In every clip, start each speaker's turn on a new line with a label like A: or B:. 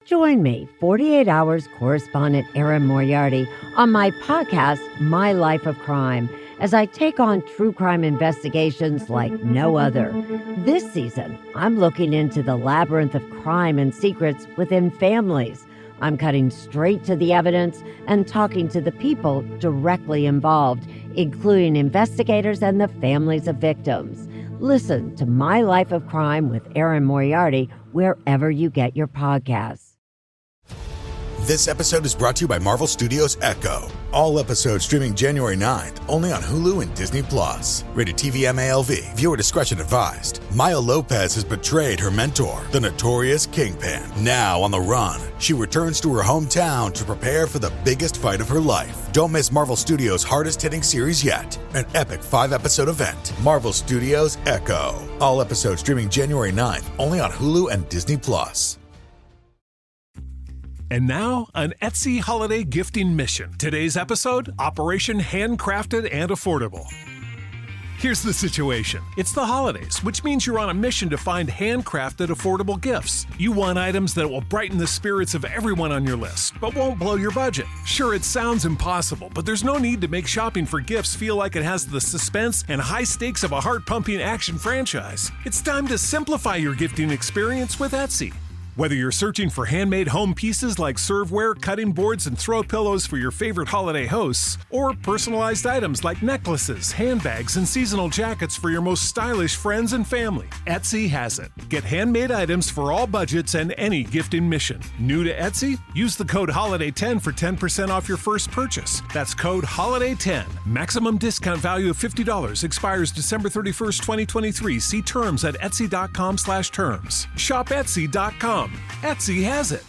A: Join me, 48 Hours correspondent Erin Moriarty, on my podcast, My Life of Crime, as I take on true crime investigations like no other. This season, I'm looking into the labyrinth of crime and secrets within families. I'm cutting straight to the evidence and talking to the people directly involved, including investigators and the families of victims. Listen to My Life of Crime with Erin Moriarty wherever you get your podcasts.
B: This episode is brought to you by Marvel Studios Echo. All episodes streaming January 9th, only on Hulu and Disney+. Rated TV MALV. Viewer discretion advised. Maya Lopez has betrayed her mentor, the notorious Kingpin. Now on the run, she returns to her hometown to prepare for the biggest fight of her life. Don't miss Marvel Studios' hardest-hitting series yet. An epic 5-episode event. Marvel Studios Echo. All episodes streaming January 9th, only on Hulu and Disney+.
C: And now, an Etsy holiday gifting mission. Today's episode, Operation Handcrafted and Affordable. Here's the situation. It's the holidays, which means you're on a mission to find handcrafted, affordable gifts. You want items that will brighten the spirits of everyone on your list, but won't blow your budget. Sure, it sounds impossible, but there's no need to make shopping for gifts feel like it has the suspense and high stakes of a heart-pumping action franchise. It's time to simplify your gifting experience with Etsy. Whether you're searching for handmade home pieces like serveware, cutting boards, and throw pillows for your favorite holiday hosts, or personalized items like necklaces, handbags, and seasonal jackets for your most stylish friends and family, Etsy has it. Get handmade items for all budgets and any gifting mission. New to Etsy? Use the code HOLIDAY10 for 10% off your first purchase. That's code HOLIDAY10. Maximum discount value of $50. Expires December 31st, 2023. See terms at etsy.com/terms. Shop Etsy.com. Etsy has it.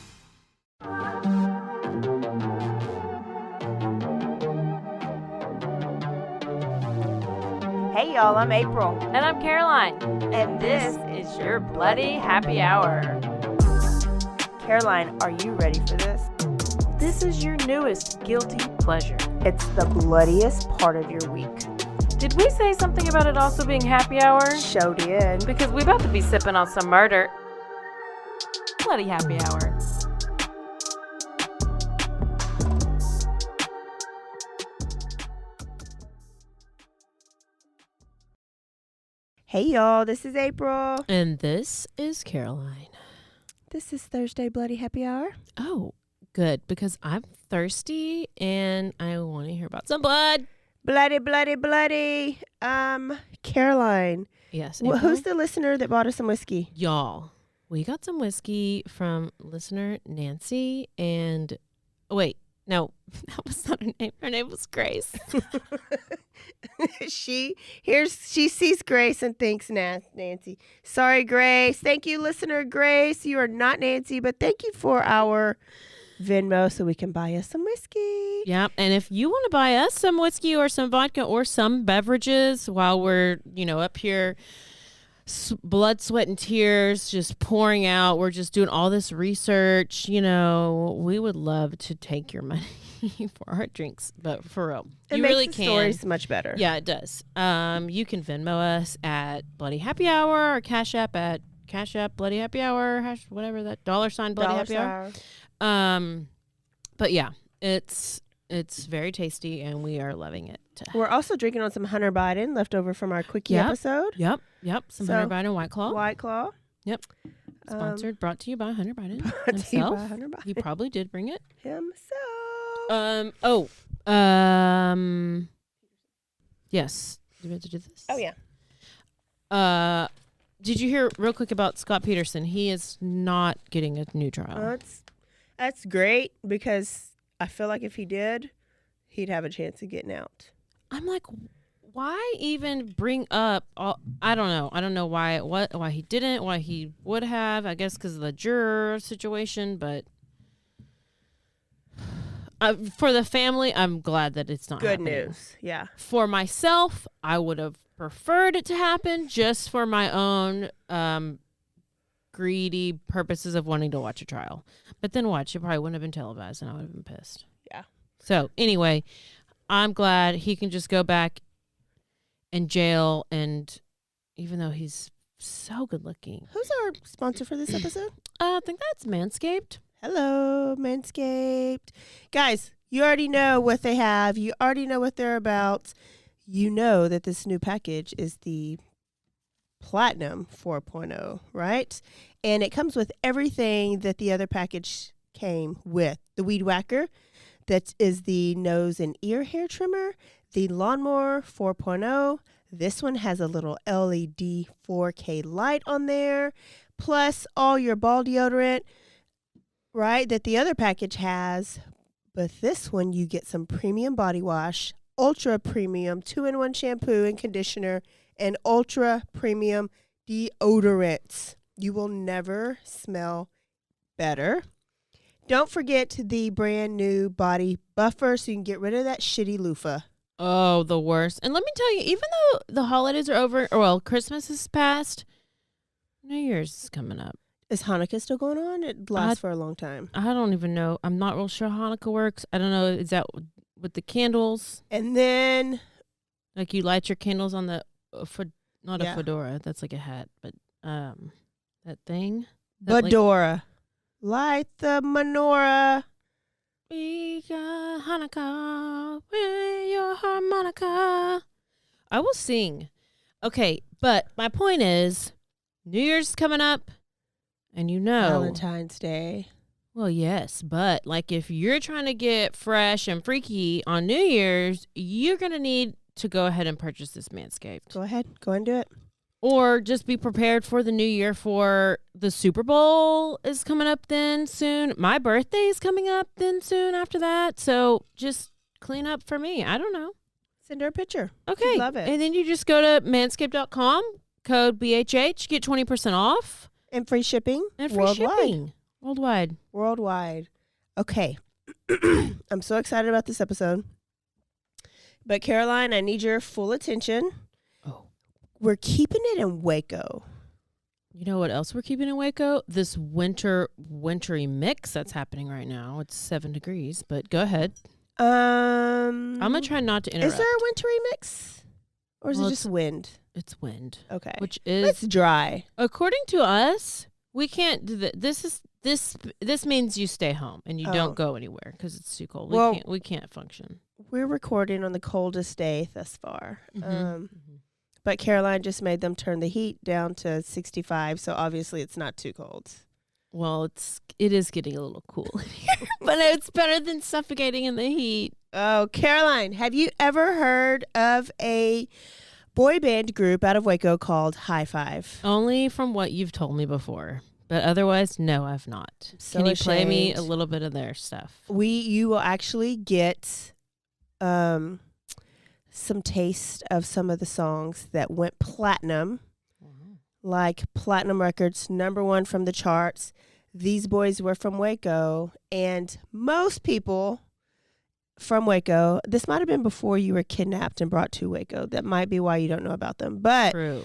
D: Hey y'all, I'm April.
E: And I'm Caroline.
D: And this
E: is your Bloody Happy Hour.
D: Caroline, are you ready for this?
E: This is your newest guilty pleasure.
D: It's the bloodiest part of your week.
E: Did we say something about it also being happy hour?
D: Show did.
E: Because we about to be sipping on some murder. Bloody Happy Hour.
D: Hey y'all, this is April.
F: And this is Caroline.
D: This is Thursday Bloody Happy Hour.
F: Oh, good, because I'm thirsty and I want to hear about some blood.
D: Bloody, bloody, bloody. Caroline.
F: Yes.
D: Who's the listener that bought us some whiskey?
F: Y'all. We got some whiskey from listener Nancy and wait, no, that was not her name. Her name was Grace.
D: She sees Grace and thinks Nancy. Sorry, Grace. Thank you, listener Grace. You are not Nancy, but thank you for our Venmo so we can buy us some whiskey.
F: Yeah, and if you want to buy us some whiskey or some vodka or some beverages while we're, up here blood, sweat, and tears just pouring out. We're just doing all this research. We would love to take your money for our drinks, but for real,
D: it
F: you
D: makes
F: really
D: the
F: can.
D: Stories much better.
F: Yeah, it does. You can Venmo us at Bloody Happy Hour or CASHAPP at CASHAPP Bloody Happy Hour, whatever that $sign Bloody Happy Hour. But yeah, it's very tasty and we are loving it.
D: We're also drinking on some Hunter Biden left over from our quickie episode.
F: Yep. Some Hunter Biden White Claw.
D: White Claw.
F: Yep. Sponsored, brought to you by Hunter Biden himself.
D: To you by Hunter Biden.
F: He probably did bring it.
D: Himself.
F: Yes. Did we have to do this?
D: Oh, yeah.
F: Did you hear real quick about Scott Peterson? He is not getting a new trial.
D: That's great because I feel like if he did, he'd have a chance of getting out.
F: I'm like, why even bring up I don't know. I don't know why he didn't, why he would have. I guess because of the juror situation, but for the family, I'm glad that it's not happening.
D: Good news. Yeah.
F: For myself, I would have preferred it to happen just for my own greedy purposes of wanting to watch a trial. But then watch, it probably wouldn't have been televised and I would have been pissed.
D: Yeah.
F: So anyway, I'm glad he can just go back in jail, and even though he's so good looking.
D: Who's our sponsor for this episode?
F: I think that's Manscaped.
D: Hello, Manscaped. Guys, you already know what they have. You already know what they're about. You know that this new package is the Platinum 4.0, right? And it comes with everything that the other package came with. The Weed Whacker, that is the nose and ear hair trimmer. The Lawnmower 4.0. This one has a little LED 4K light on there. Plus all your ball deodorant, right, that the other package has. But this one, you get some premium body wash, ultra premium 2-in-1 shampoo and conditioner, and ultra premium deodorants. You will never smell better. Don't forget the brand new body buffer so you can get rid of that shitty loofah.
F: Oh, the worst. And let me tell you, even though the holidays are over, or well, Christmas is past, New Year's is coming up.
D: Is Hanukkah still going on? It lasts for a long time.
F: I don't even know. I'm not real sure how Hanukkah works. I don't know. Is that with the candles?
D: And then,
F: like, you light your candles on the, not a fedora. That's like a hat, but that thing. That,
D: Fedora. Light the menorah.
F: We got Hanukkah with your harmonica. I will sing. Okay, but my point is, New Year's coming up, and you know.
D: Valentine's Day.
F: Well, yes, but like if you're trying to get fresh and freaky on New Year's, you're going to need to go ahead and purchase this Manscaped.
D: Go ahead. Go and do it.
F: Or just be prepared for the new year, for the Super Bowl is coming up then soon. My birthday is coming up then soon after that. So just clean up for me. I don't know.
D: Send her a picture.
F: Okay.
D: She'd love it.
F: And then you just go to manscaped.com, code BHH, get 20% off.
D: And free shipping.
F: And free shipping. Worldwide.
D: Okay. I'm so excited about this episode. But Caroline, I need your full attention.
F: Oh.
D: We're keeping it in Waco.
F: You know what else we're keeping in Waco? This wintry mix that's happening right now. It's 7 degrees, but go ahead. I'm going to try not to interrupt.
D: Is there a wintry mix? Or is it just wind?
F: It's wind.
D: Okay.
F: Which is...
D: It's dry.
F: According to us, we can't do that. This means you stay home and you don't go anywhere because it's too cold. We can't function.
D: We're recording on the coldest day thus far.
F: Mm-hmm.
D: But Caroline just made them turn the heat down to 65, so obviously it's not too cold.
F: Well, it is getting a little cool in here, but it's better than suffocating in the heat.
D: Oh, Caroline, have you ever heard of a boy band group out of Waco called High Five?
F: Only from what you've told me before, but otherwise, no, I've not.
D: So
F: Can you play me a little bit of their stuff?
D: You will actually get some taste of some of the songs that went platinum, like Platinum Records, #1 from the charts. These boys were from Waco, and most people from Waco, this might have been before you were kidnapped and brought to Waco. That might be why you don't know about them. But
F: True.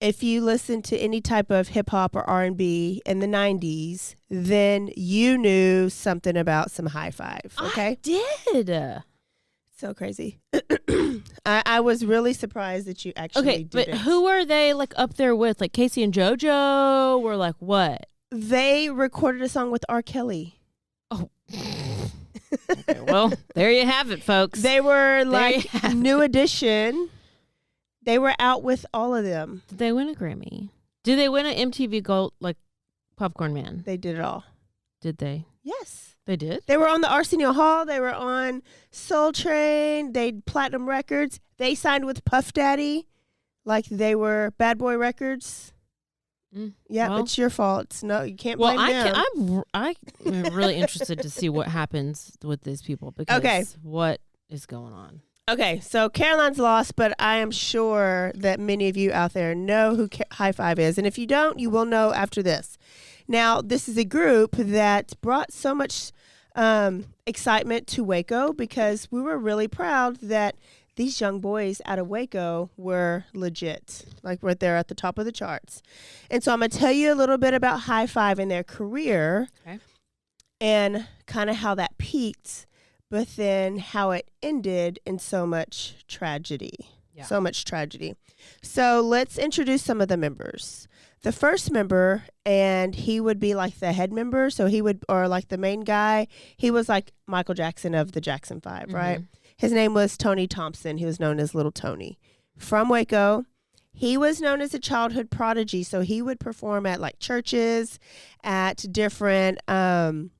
D: If you listen to any type of hip hop or R&B in the 90s, then you knew something about some High Five. Okay,
F: I did.
D: So crazy. I was really surprised that you actually did
F: but
D: it.
F: who were they like up there with? Like Casey and JoJo were like what?
D: They recorded a song with R. Kelly.
F: Oh. Okay, well, there you have it, folks.
D: They were like New Edition. They were out with all of them.
F: Did they win a Grammy? Did they win an MTV Gold, like Popcorn Man?
D: They did it all.
F: Did they?
D: Yes.
F: They did?
D: They were on the Arsenio Hall. They were on Soul Train. They Platinum Records. They signed with Puff Daddy, like they were Bad Boy Records. Yeah,
F: well,
D: it's your fault. No, you can't blame them.
F: I'm really interested to see what happens with these people because what is going on?
D: Okay, so Caroline's lost, but I am sure that many of you out there know who High Five is. And if you don't, you will know after this. Now, this is a group that brought so much excitement to Waco because we were really proud that these young boys out of Waco were legit, like right there at the top of the charts. And so I'm going to tell you a little bit about High Five and their career and kind of how that peaked, but then how it ended in so much tragedy. Yeah. So much tragedy. So let's introduce some of the members. the first member, and he would be like the head member. So he would, or like the main guy. He was like Michael Jackson of the Jackson 5, right? His name was Tony Thompson. He was known as Little Tony. From Waco. He was known as a childhood prodigy. So he would perform at like churches, at different like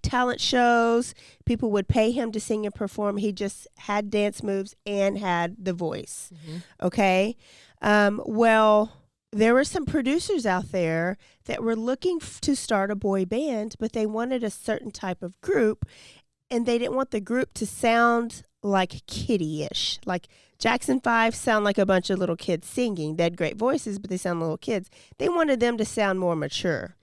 D: talent shows. People would pay him to sing and perform. He just had dance moves and had the voice. Okay. Well, there were some producers out there that were looking to start a boy band, but they wanted a certain type of group, and they didn't want the group to sound like kiddie-ish. Like Jackson 5 sound like a bunch of little kids singing. They had great voices, but they sound little kids. They wanted them to sound more mature.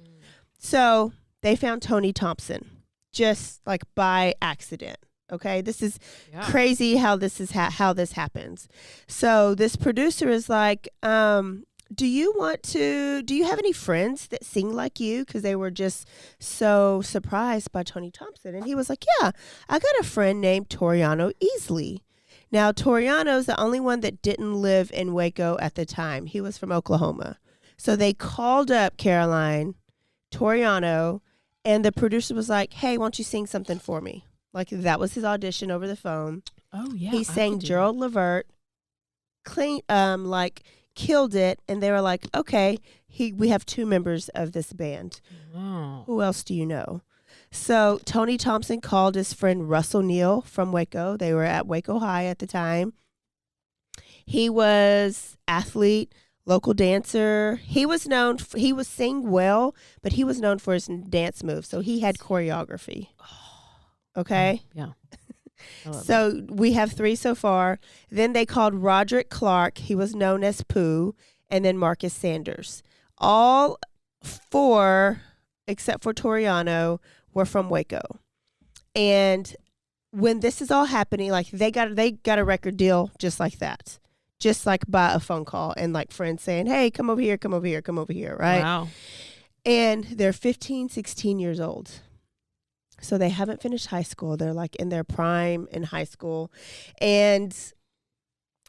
D: So they found Tony Thompson just like by accident. Okay, this is crazy how this is how this happens. So this producer is like, do you have any friends that sing like you? Because they were just so surprised by Tony Thompson. And he was like, yeah, I got a friend named Toriano Easley. Now, Toriano's the only one that didn't live in Waco at the time. He was from Oklahoma. So they called up Caroline, Toriano, and the producer was like, hey, why don't you sing something for me? Like, that was his audition over the phone.
F: Oh, yeah.
D: He sang Gerald Levert, killed it, and they were like, okay, we have 2 members of this band.
F: Wow.
D: Who else do you know? So Tony Thompson called his friend Russell Neal from Waco. They were at Waco High at the time. He was athlete, local dancer. He was sing well, but he was known for his dance moves. So he had choreography. Okay?
F: Yeah.
D: So we have 3 so far. Then they called Roderick Clark. He was known as Pooh. And then Marcus Sanders. All 4, except for Toriano, were from Waco. And when this is all happening, like they got a record deal just like that. Just like by a phone call and like friends saying, hey, come over here, come over here, come over here, right?
F: Wow.
D: And they're 15, 16 years old. So they haven't finished high school. They're like in their prime in high school. And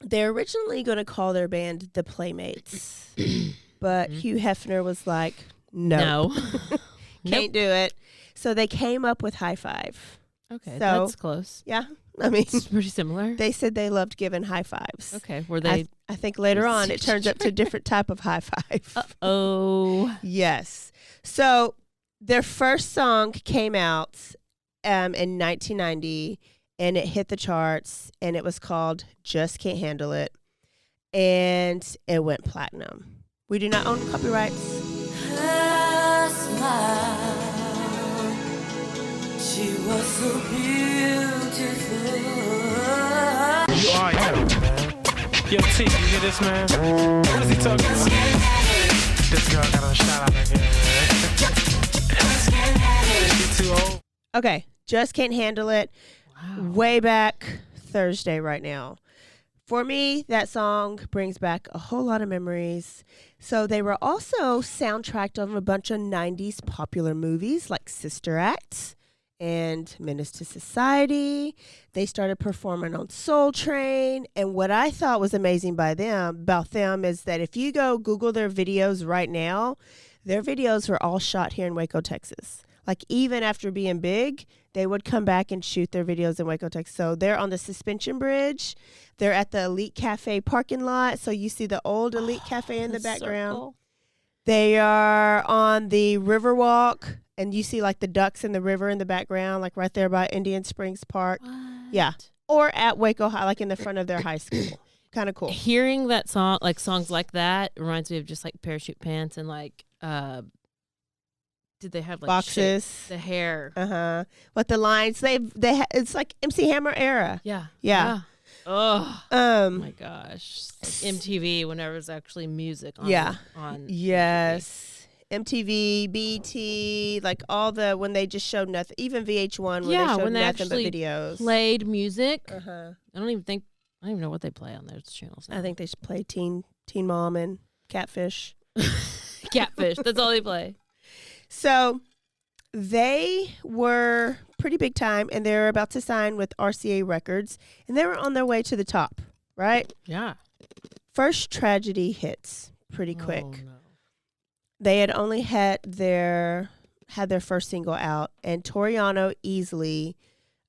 D: they're originally going to call their band The Playmates. But Hugh Hefner was like, no. Can't do it. So they came up with High Five.
F: Okay,
D: So-
F: that's close.
D: Yeah. I mean,
F: It's pretty similar.
D: they said they loved giving high fives.
F: Okay, were they?
D: I think later on it turns up to a different type of high five.
F: Oh.
D: Yes. So their first song came out in 1990, and it hit the charts, and it was called Just Can't Handle It, and it went platinum. We do not own copyrights.
G: Her smile, she was so beautiful.
H: You are young, man. Yo, T, you hear this, man? What is he talking about? This girl got a shot out again, man. She too old.
D: Okay, Just Can't Handle It.
F: Wow.
D: Way back Thursday right now. For me, that song brings back a whole lot of memories. So they were also soundtracked on a bunch of 90s popular movies like Sister Act and Menace to Society. They started performing on Soul Train. And what I thought was amazing about them is that if you go Google their videos right now, their videos were all shot here in Waco, Texas. Like even after being big, they would come back and shoot their videos in Waco, Texas. So they're on the Suspension Bridge. They're at the Elite Cafe parking lot. So you see the old Elite Cafe in the background.
F: Circle.
D: They are on the Riverwalk, and you see like the ducks in the river in the background, like right there by Indian Springs Park.
F: What?
D: Yeah. Or at Waco High, like in the front of their high school. Kind of cool.
F: Hearing that song, like songs like that, reminds me of just like Parachute Pants and like, did they have like
D: Boxes.
F: the hair?
D: What the lines, it's like MC Hammer era.
F: Yeah.
D: Yeah.
F: Oh my
D: Um,
F: gosh. Like MTV whenever it was actually music on.
D: Yeah.
F: On
D: yes. MTV, BT, like all when they just showed nothing, even VH1 when they showed
F: when they
D: nothing but
F: actually
D: videos.
F: played music.
D: Uh-huh.
F: I don't even know what they play on those channels now.
D: I think they should play Teen Mom and Catfish.
F: Catfish. That's all they play.
D: So they were pretty big time, and they were about to sign with RCA Records, and they were on their way to the top, right?
F: Yeah.
D: First tragedy hits pretty quick.
F: Oh, no.
D: They had only had their first single out, and Toriano easily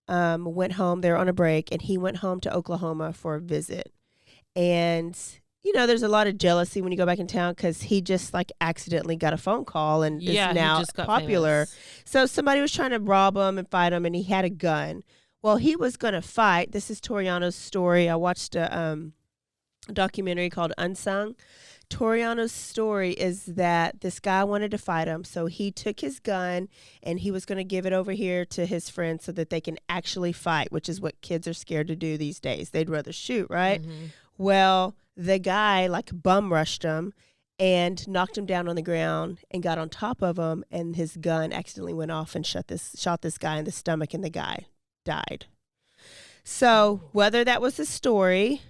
D: went home. They were on a break, and he went home to Oklahoma for a visit. And there's a lot of jealousy when you go back in town because he just like accidentally got a phone call and is now
F: he just got
D: popular.
F: famous.
D: So somebody was trying to rob him and fight him, and he had a gun. Well, he was going to fight. This is Toriano's story. I watched a documentary called Unsung. Toriano's story is that this guy wanted to fight him, so he took his gun and he was going to give it over here to his friends so that they can actually fight, which is what kids are scared to do these days. They'd rather shoot, right?
F: Mm-hmm.
D: Well, the guy like bum rushed him and knocked him down on the ground and got on top of him, and his gun accidentally went off and shot this guy in the stomach, and the guy died. So whether that was the story,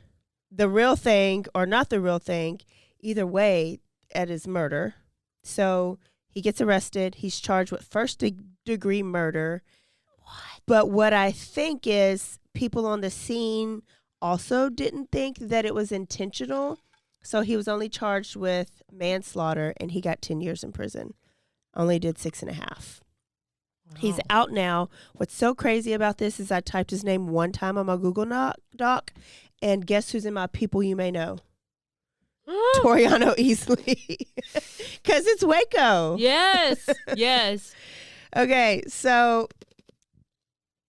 D: the real thing or not the real thing, either way, it is murder. So he gets arrested. He's charged with first-degree murder. But what I think is people on the scene also didn't think that it was intentional. So he was only charged with manslaughter, and he got 10 years in prison. Only did 6.5. Wow. He's out now. What's so crazy about this is I typed his name one time on my Google Doc, and guess who's in my people you may know? Toriano Easley. Because it's Waco.
F: Yes. Yes.
D: Okay, so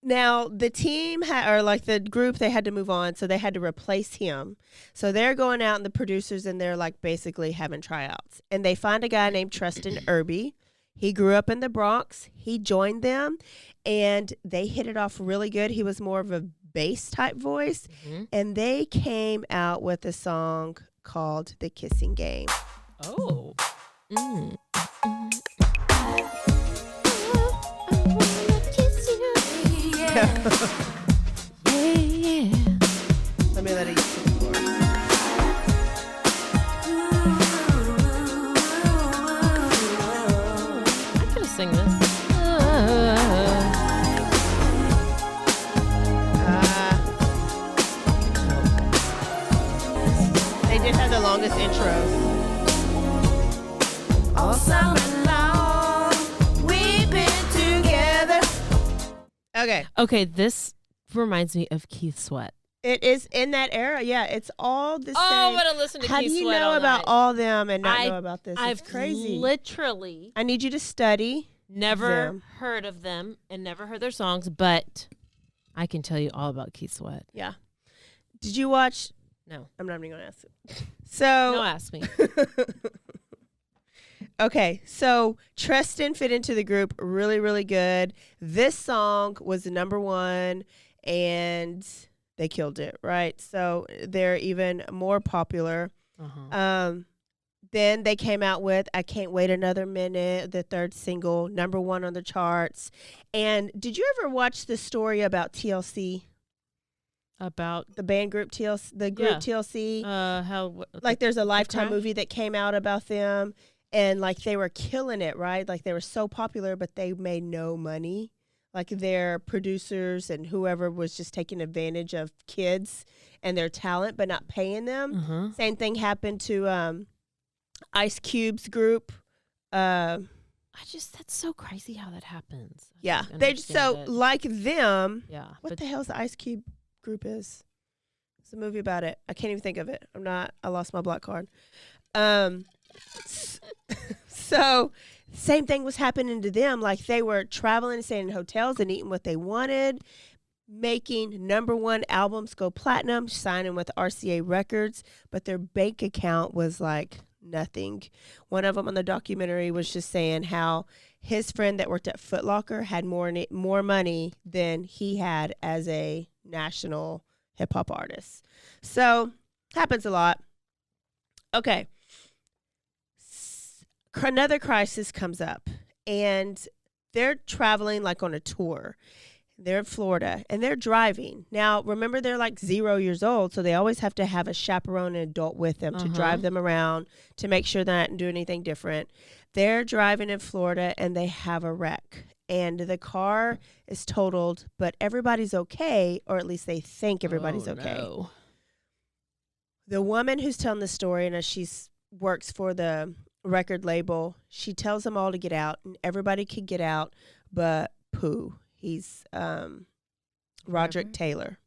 D: now the team the group, they had to move on, so they had to replace him. So they're going out, and the producers, and they're like basically having tryouts. And they find a guy named Tristan Irby. He grew up in the Bronx. He joined them, and they hit it off really good. He was more of a bass type voice, and they came out with a song called The Kissing Game.
F: Oh. Mm.
D: Let me let it get to the floor.
F: I could have sing this.
D: They did have the longest intro.
G: All summer long, we've been together.
D: Okay.
F: This reminds me of Keith Sweat.
D: It is in that era. Yeah, it's all the same.
F: Oh, I'm going to listen to
D: How
F: Keith
D: do you
F: Sweat
D: know
F: all
D: about
F: night.
D: all them and not know about this?
F: I've
D: It's crazy.
F: literally
D: I need you to study.
F: never
D: them.
F: heard of them and never heard their songs, but I can tell you all about Keith Sweat.
D: Yeah. Did you watch?
F: No.
D: I'm not even going to ask it. So.
F: No, ask me.
D: Okay, so Tristan fit into the group really, really good. This song was the number one, and they killed it, right? So they're even more popular. Then they came out with I Can't Wait Another Minute, the third single, number one on the charts. And did you ever watch the story about TLC?
F: About
D: The band group TLC, the group
F: Yeah.
D: TLC?
F: like
D: There's a Lifetime
F: crash?
D: movie that came out about them. And like they were killing it, right? Like they were so popular, but they made no money. Like their producers and whoever was just taking advantage of kids and their talent, but not paying them. Same thing happened to Ice Cube's group.
F: that's so crazy how that happens.
D: Yeah,
F: I
D: they just
F: understand it.
D: like them.
F: Yeah.
D: What the hell's the Ice Cube group is? It's a movie about it. I can't even think of it. I lost my black card. So same thing was happening to them. Like they were traveling and staying in hotels and eating what they wanted, making number one albums go platinum, signing with RCA Records, but their bank account was like nothing. One of them on the documentary was just saying how his friend that worked at Foot Locker had more money than he had as a national hip hop artist. So happens a lot. Okay. Another crisis comes up, and they're traveling like on a tour. They're in Florida, and they're driving. Now, remember, they're like 0 years old, so they always have to have a chaperone, an adult with them to drive them around to make sure they're not doing anything different. They're driving in Florida, and they have a wreck, and the car is totaled, but everybody's okay, or at least they think everybody's okay.
F: No.
D: The woman who's telling the story, and she's works for the record label. She tells them all to get out, and everybody could get out but Pooh. He's Roderick Taylor.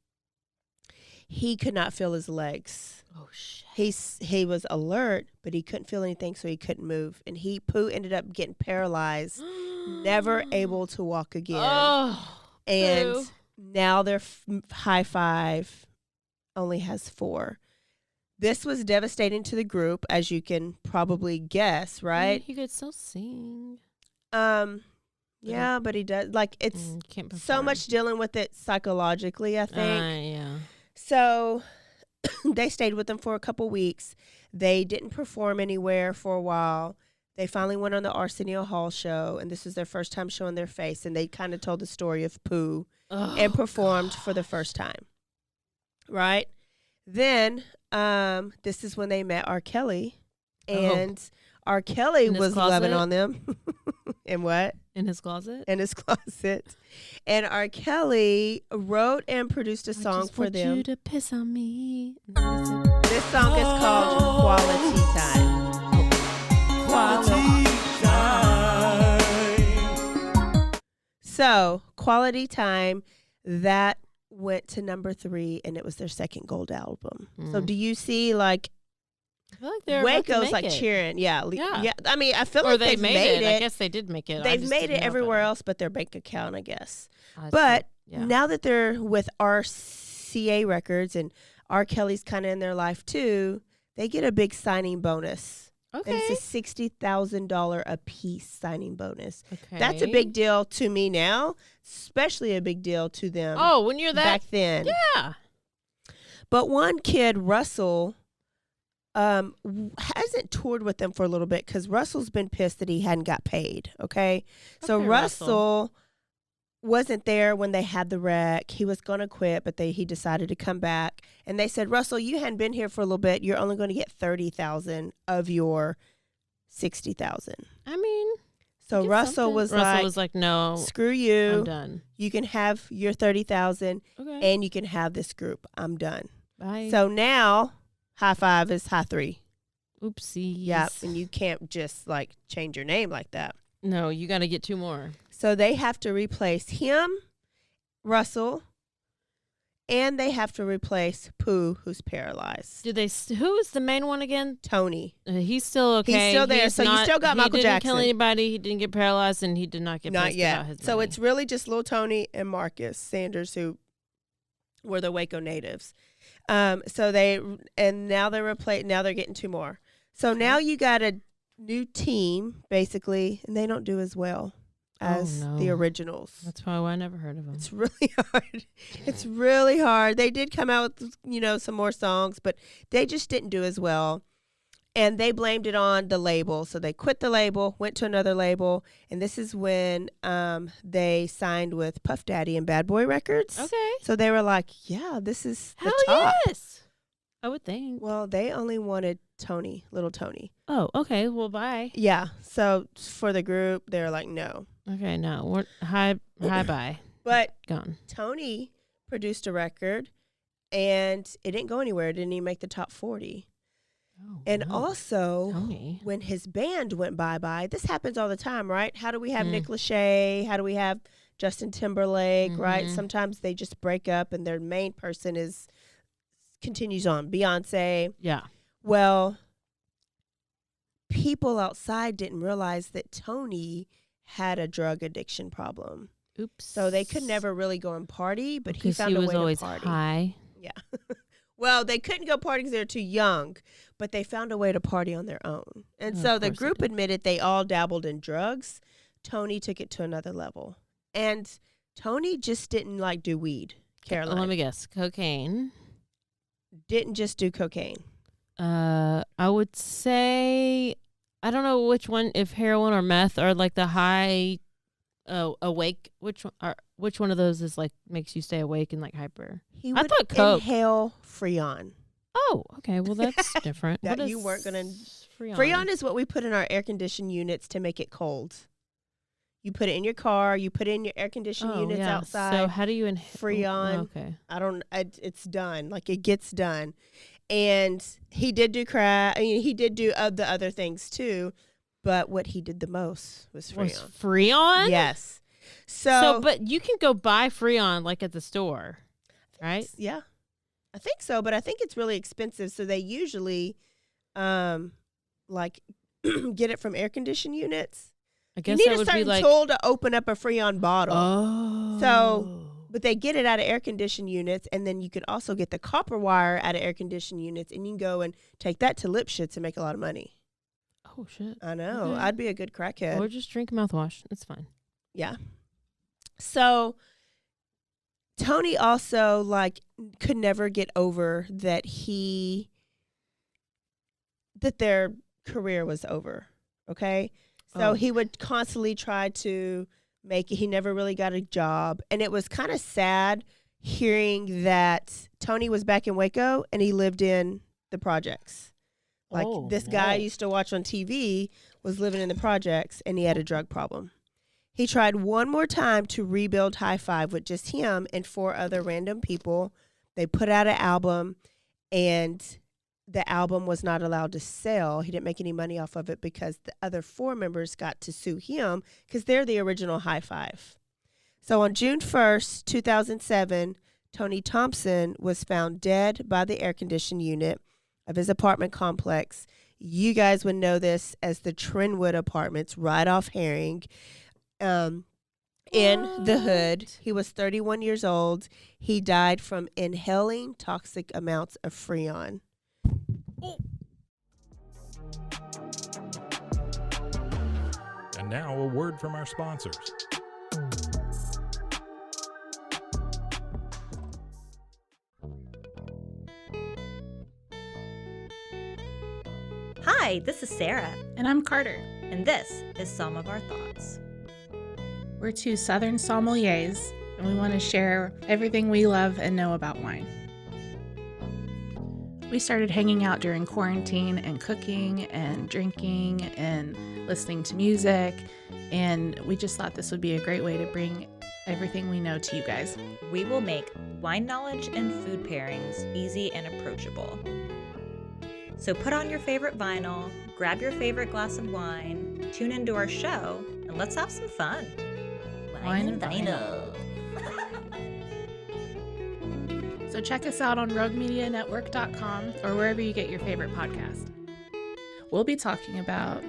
D: He could not feel his legs.
F: Oh shit.
D: He was alert, but he couldn't feel anything, so he couldn't move. And Pooh ended up getting paralyzed, never able to walk again.
F: Oh,
D: and
F: Pooh.
D: now their high five only has 4. This was devastating to the group, as you can probably guess, right?
F: He could still sing.
D: Yeah, but he does. Like, it's
F: Can't
D: so
F: perform.
D: much dealing with it psychologically, I think.
F: Yeah.
D: So they stayed with them for a couple weeks. They didn't perform anywhere for a while. They finally went on the Arsenio Hall show, and this was their first time showing their face. And they kind of told the story of Pooh and performed for the first time. Right? Then this is when they met R. Kelly. And R. Kelly was loving on them. And what?
F: In his closet?
D: In his closet. And R. Kelly wrote and produced a song for them.
F: I just want you to piss on me.
D: This song is called Quality Time.
G: Quality time.
D: So, Quality Time, that went to number 3, and it was their second gold album. So, do you see, like,
F: I feel like they're
D: Waco's like cheering. Yeah. I mean, I feel
F: or
D: like
F: they
D: they've
F: made it. I guess they did make it.
D: They've made it everywhere else but their bank account, I guess. But now that they're with RCA Records and R. Kelly's kind of in their life too, they get a big signing bonus.
F: Okay.
D: And it's a $60,000 a piece signing bonus.
F: Okay.
D: That's a big deal to me now, especially a big deal to them.
F: Oh, when you're that
D: back then.
F: Yeah.
D: But one kid, Russell, hasn't toured with them for a little bit because Russell's been pissed that he hadn't got paid. Okay. So Russell wasn't there when they had the wreck. He was going to quit, but he decided to come back. And they said, Russell, you hadn't been here for a little bit. You're only going to get $30,000 of your $60,000.
F: I mean,
D: so Russell was like,
F: no,
D: screw you.
F: I'm done.
D: You can have your $30,000 and you can have this group. I'm done.
F: Bye.
D: So now high 5 is high 3.
F: Oopsies.
D: Yeah, and you can't just like change your name like that.
F: No, you got to get 2 more.
D: So they have to replace him, Russell, and they have to replace Pooh, who's paralyzed.
F: Who's the main one again?
D: Tony.
F: He's still okay.
D: He's still there. So you still got Michael Jackson.
F: He didn't kill anybody. He didn't get paralyzed, and he did not get
D: not
F: pissed
D: yet.
F: about his
D: So
F: money.
D: it's really just Lil Tony and Marcus Sanders, who were the Waco natives. Now they're getting 2 more. So now you got a new team basically, and they don't do as well as the originals.
F: That's probably why I never heard of them.
D: It's really hard. It's really hard. They did come out with, some more songs, but they just didn't do as well. And they blamed it on the label. So they quit the label, went to another label, and this is when they signed with Puff Daddy and Bad Boy Records.
F: Okay.
D: So they were like, yeah, this is
F: Hell
D: the top.
F: yes. I would think.
D: Well, they only wanted Tony, little Tony.
F: Oh, okay. Well, bye.
D: Yeah. So for the group, they're like, no.
F: Okay, no. We're hi bye.
D: But
F: Gone.
D: Tony produced a record, and it didn't go anywhere. It didn't even make the top 40.
F: Oh,
D: And
F: no.
D: also,
F: Tony.
D: when his band went bye-bye, this happens all the time, right? How do we have Nick Lachey? How do we have Justin Timberlake, right? Sometimes they just break up, and their main person continues on. Beyonce.
F: Yeah.
D: Well, people outside didn't realize that Tony had a drug addiction problem.
F: Oops.
D: So they could never really go and party, but he
F: Because
D: found a
F: was
D: way to
F: always
D: party.
F: high.
D: Yeah. Well, they couldn't go party because they were too young, but they found a way to party on their own. And so the group admitted they all dabbled in drugs. Tony took it to another level. And Tony just didn't do weed, Caroline.
F: Let me guess. Cocaine.
D: Didn't just do cocaine.
F: I would say, I don't know which one, if heroin or meth are like the high awake. Which one of those is makes you stay awake and hyper?
D: He
F: I
D: would
F: thought coke.
D: inhale Freon.
F: Oh, okay. Well, that's different.
D: That
F: What
D: you
F: is
D: weren't gonna.
F: Freon?
D: Freon is what we put in our air conditioned units to make it cold. You put it in your car. You put it in your air conditioned units outside.
F: So how do you inhale?
D: Freon.
F: Okay.
D: It's done. It gets done. And he did do crack. I mean, he did do the other things too. But what he did the most was Freon.
F: Freon?
D: Yes.
F: But you can go buy Freon like at the store, right?
D: Yeah, I think so. But I think it's really expensive. So they usually, like, get it from air conditioned units.
F: I guess
D: you
F: that
D: need a
F: would
D: certain
F: be like
D: tool to open up a Freon bottle.
F: Oh.
D: So, but they get it out of air conditioned units, and then you can also get the copper wire out of air conditioned units, and you can go and take that to Lipschitz and make a lot of money.
F: Oh shit!
D: I know.
F: Okay.
D: I'd be a good crackhead.
F: Or just drink mouthwash. It's fine.
D: Yeah. So Tony also like could never get over that their career was over. Okay. So he would constantly try to make it. He never really got a job. And it was kind of sad hearing that Tony was back in Waco and he lived in the projects. Like this guy I used to watch on TV was living in the projects and he had a drug problem. He tried one more time to rebuild High Five with just him and 4 other random people. They put out an album and the album was not allowed to sell. He didn't make any money off of it because the other 4 members got to sue him because they're the original High Five. So on June 1st, 2007, Tony Thompson was found dead by the air conditioning unit of his apartment complex. You guys would know this as the Trentwood Apartments right off Herring in the hood. He was 31 years old. He died from inhaling toxic amounts of Freon.
I: And now a word from our sponsors.
J: Hi, this is Sarah.
K: And I'm Carter.
J: And this is Some of Our Thoughts.
K: We're 2 Southern sommeliers, and we want to share everything we love and know about wine. We started hanging out during quarantine and cooking and drinking and listening to music, and we just thought this would be a great way to bring everything we know to you guys.
J: We will make wine knowledge and food pairings easy and approachable. So put on your favorite vinyl, grab your favorite glass of wine, tune into our show, and let's have some fun.
K: Wine and vinyl. So check us out on roguemedianetwork.com or wherever you get your favorite podcast. We'll be talking about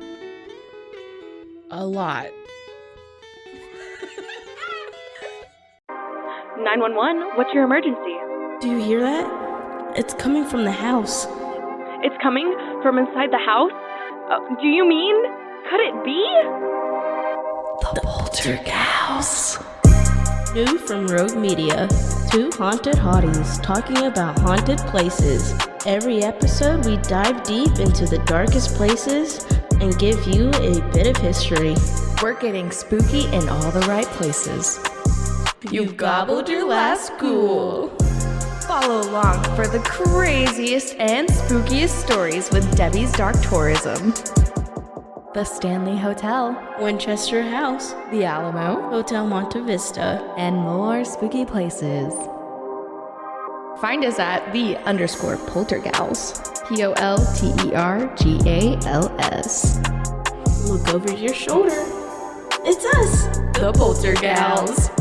K: a lot.
L: 911, what's your emergency?
M: Do you hear that? It's coming from the house.
L: It's coming from inside the house? Do you mean? Could it be?
M: The Poltergeist. New from Rogue Media. 2 haunted hotties talking about haunted places. Every episode we dive deep into the darkest places and give you a bit of history.
N: We're getting spooky in all the right places.
M: You've gobbled your last ghoul.
N: Follow along for the craziest and spookiest stories with Debbie's Dark Tourism. The Stanley Hotel,
M: Winchester House,
N: The Alamo,
M: Hotel Monte Vista,
N: and more spooky places. Find us at _Poltergals. POLTERGALS.
M: Look over your shoulder. It's us,
N: the Poltergals.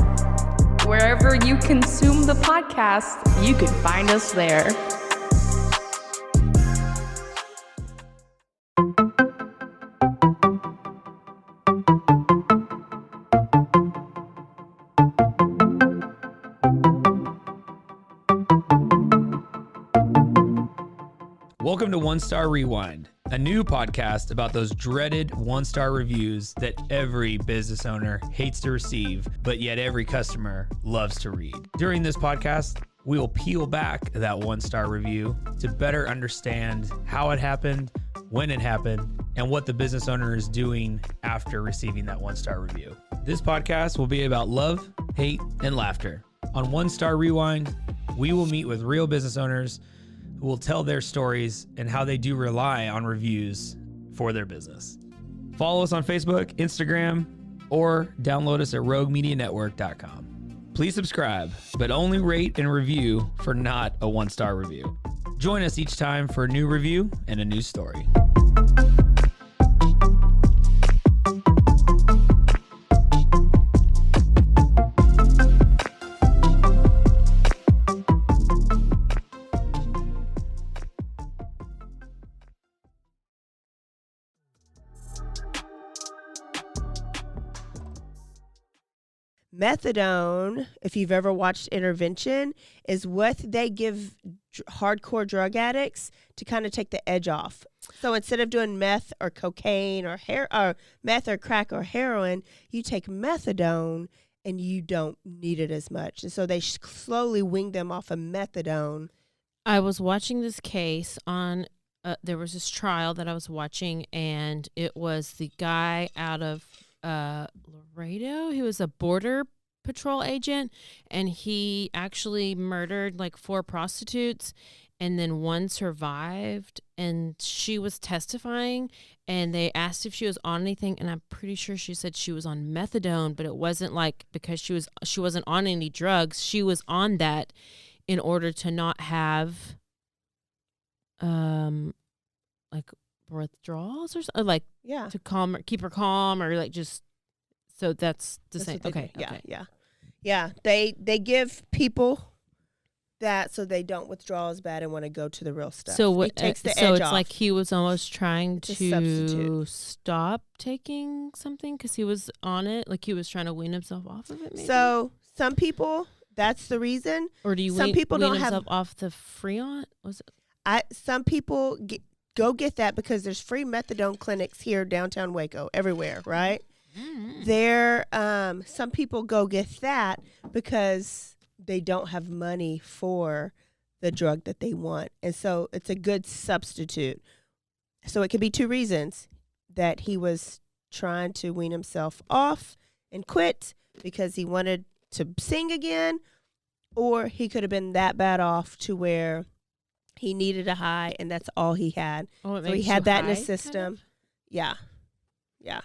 N: Wherever you consume the podcast, you can find us there.
O: Welcome to One Star Rewind, a new podcast about those dreaded 1-star reviews that every business owner hates to receive, but yet every customer loves to read. During this podcast, we will peel back that 1-star review to better understand how it happened, when it happened, and what the business owner is doing after receiving that 1-star review. This podcast will be about love, hate, and laughter. On One Star Rewind, we will meet with real business owners who will tell their stories and how they do rely on reviews for their business. Follow us on Facebook, Instagram, or download us at roguemedianetwork.com. Please subscribe, but only rate and review for not a 1-star review. Join us each time for a new review and a new story.
D: Methadone, if you've ever watched Intervention, is what they give hardcore drug addicts to kind of take the edge off. So instead of doing meth or cocaine or meth or crack or heroin, you take methadone and you don't need it as much. And so they slowly wean them off of methadone.
F: I was watching this case on, there was this trial that I was watching, and it was the guy out of Laredo. He was a border patrol agent, and he actually murdered like 4 prostitutes, and then one survived, and she was testifying, and they asked if she was on anything, and I'm pretty sure she said she was on methadone, but it wasn't like because she wasn't on any drugs. She was on that in order to not have like withdrawals or something, like to keep her calm, or like just so that's the same. Okay.
D: Yeah. They give people that so they don't withdraw as bad and want to go to the real stuff.
F: So what
D: it takes the
F: so
D: edge
F: it's
D: off.
F: like he was almost trying
D: It's a
F: to
D: substitute.
F: stop taking something because he was on it, like he was trying to wean himself off of it. Maybe?
D: So some people, that's the reason.
F: Or do you
D: some people
F: wean
D: don't
F: himself
D: have
F: off the Freon? Was it?
D: Some people go get that because there's free methadone clinics here downtown Waco, everywhere, right? There, some people go get that because they don't have money for the drug that they want, and so it's a good substitute. So it could be 2 reasons: that he was trying to wean himself off and quit because he wanted to sing again, or he could have been that bad off to where he needed a high, and that's all he had.
F: Oh, it
D: so he
F: makes
D: had
F: you
D: that in
F: high,
D: his system.
F: kind of?
D: Yeah.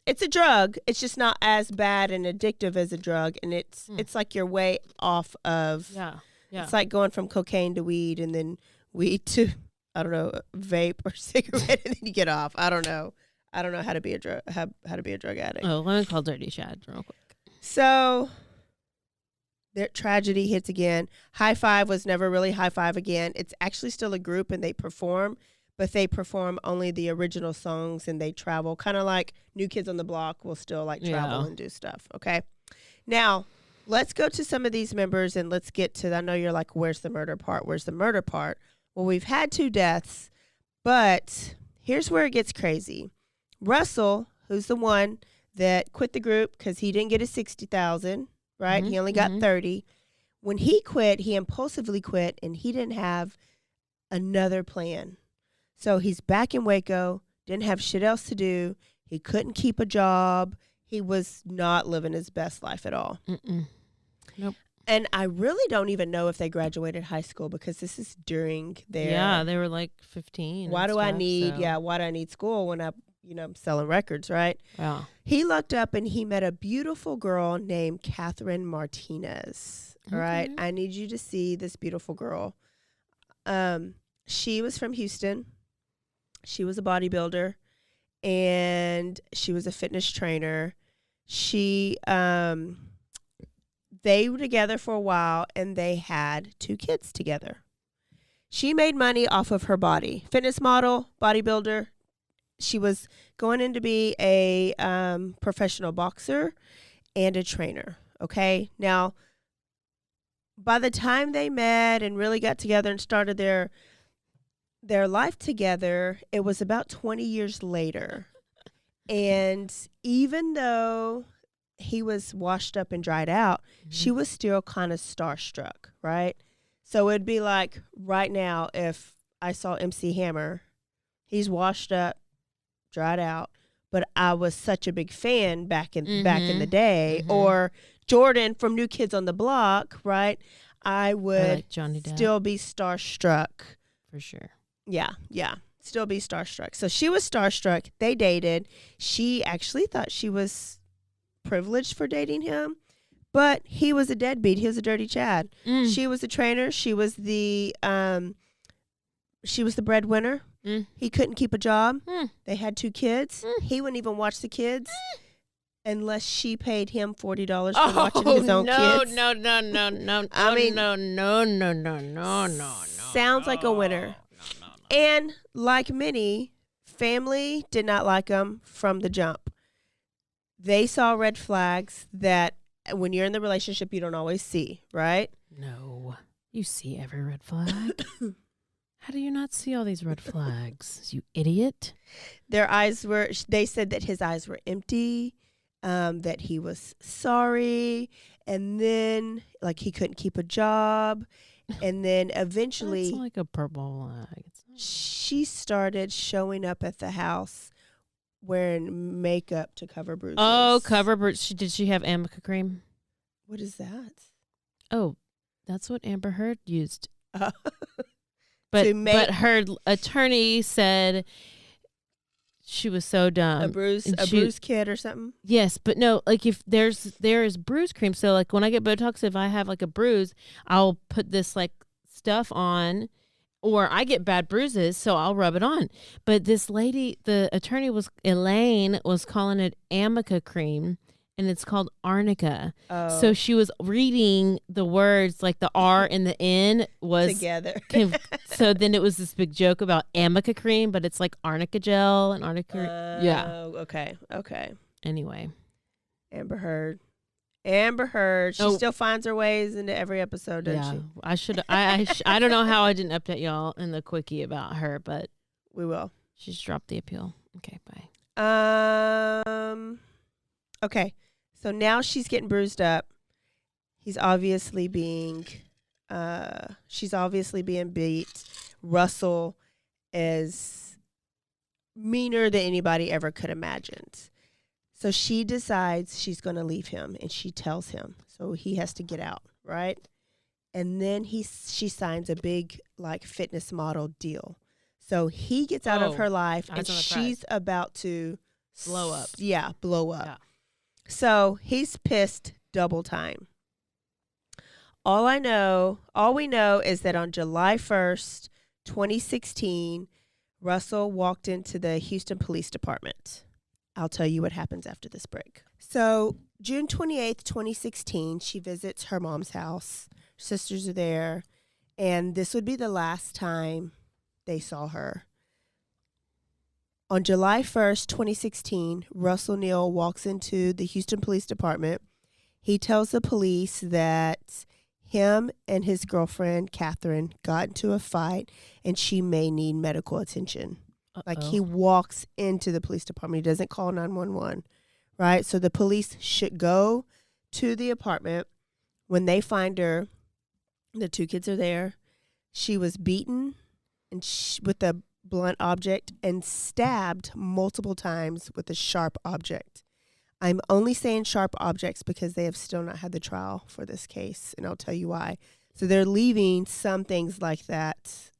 D: It's a drug. It's just not as bad and addictive as a drug, and it's like your way off of.
F: Yeah.
D: It's like going from cocaine to weed, and then weed to vape or cigarette, and then you get off. I don't know how to be a drug addict.
F: Oh, let me call Dirty Chad real quick.
D: So their tragedy hits again. High Five was never really High Five again. It's actually still a group, and they perform, but they perform only the original songs, and they travel, kind of like New Kids on the Block will still like travel and do stuff. Okay. Now let's go to some of these members, and let's get to, I know you're like, where's the murder part? Well, we've had 2 deaths, but here's where it gets crazy. Russell, who's the one that quit the group because he didn't get his $60,000, right? He only got 30. When he quit, he impulsively quit, and he didn't have another plan. So he's back in Waco, didn't have shit else to do. He couldn't keep a job. He was not living his best life at all.
F: Nope.
D: And I really don't even know if they graduated high school because this is during their.
F: Yeah, they were like 15.
D: Why do I need?
F: So.
D: Yeah, why do I need school when I'm selling records, right?
F: Yeah.
D: He looked up and he met a beautiful girl named Catherine Martinez. All right, I need you to see this beautiful girl. She was from Houston. She was a bodybuilder, and she was a fitness trainer. They were together for a while, and they had 2 kids together. She made money off of her body. Fitness model, bodybuilder. She was going in to be a professional boxer and a trainer, okay? Now, by the time they met and really got together and started their life together, it was about 20 years later. And even though he was washed up and dried out, she was still kind of starstruck, right? So it'd be like right now if I saw MC Hammer, he's washed up, dried out, but I was such a big fan back in the day, or Jordan from New Kids on the Block, right? I would still be starstruck.
F: For sure.
D: Yeah. Still be starstruck. So she was starstruck. They dated. She actually thought she was privileged for dating him, but he was a deadbeat. He was a dirty Chad. She was a trainer. She was the she was the breadwinner. He couldn't keep a job. They had 2 kids. He wouldn't even watch the kids unless she paid him $40 for watching his own kids.
F: No.
D: I mean,
F: no.
D: Sounds like a winner. And like many, family did not like him from the jump. They saw red flags that when you're in the relationship, you don't always see, right?
F: No. You see every red flag. How do you not see all these red flags? You idiot.
D: They said that his eyes were empty, that he was sorry, and then like he couldn't keep a job. And then eventually
F: It's like a purple flag.
D: She started showing up at the house wearing makeup to cover bruises.
F: Oh, cover bruises. Did she have Amica cream?
D: What is that?
F: Oh, that's what Amber Heard used.
D: To
F: But her attorney said she was so dumb.
D: A bruise kit or something?
F: Yes, but no, like if there is bruise cream. So like when I get Botox, if I have like a bruise, I'll put this like stuff on, or I get bad bruises, so I'll rub it on. But this lady, the attorney Elaine was calling it Amica cream, and it's called Arnica.
D: Oh.
F: So she was reading the words, like the R and the N was
D: together.
F: So then it was this big joke about Amica cream, but it's like Arnica gel and Arnica. Yeah.
D: Okay.
F: Anyway.
D: Amber Heard. She still finds her ways into every episode, doesn't she?
F: I don't know how I didn't update y'all in the quickie about her, but
D: we will.
F: She's dropped the appeal. Okay, bye.
D: Okay. So now she's getting bruised up. She's obviously being beat. Russell is meaner than anybody ever could imagined. So she decides she's going to leave him, and she tells him. So he has to get out, right? And then she signs a big like fitness model deal. So he gets out of her life, and she's about to
F: blow up.
D: Yeah, blow up. Yeah. So he's pissed double time. All we know is that on July 1st, 2016, Russell walked into the Houston Police Department. I'll tell you what happens after this break. So June 28th, 2016, she visits her mom's house. Her sisters are there, and this would be the last time they saw her. On July 1st, 2016, Russell Neal walks into the Houston Police Department. He tells the police that him and his girlfriend, Catherine, got into a fight and she may need medical attention. Like he walks into the police department. He doesn't call 911, right? So the police should go to the apartment. When they find her, the 2 kids are there. She was beaten and with a blunt object and stabbed multiple times with a sharp object. I'm only saying sharp objects because they have still not had the trial for this case, and I'll tell you why. So they're leaving some things like that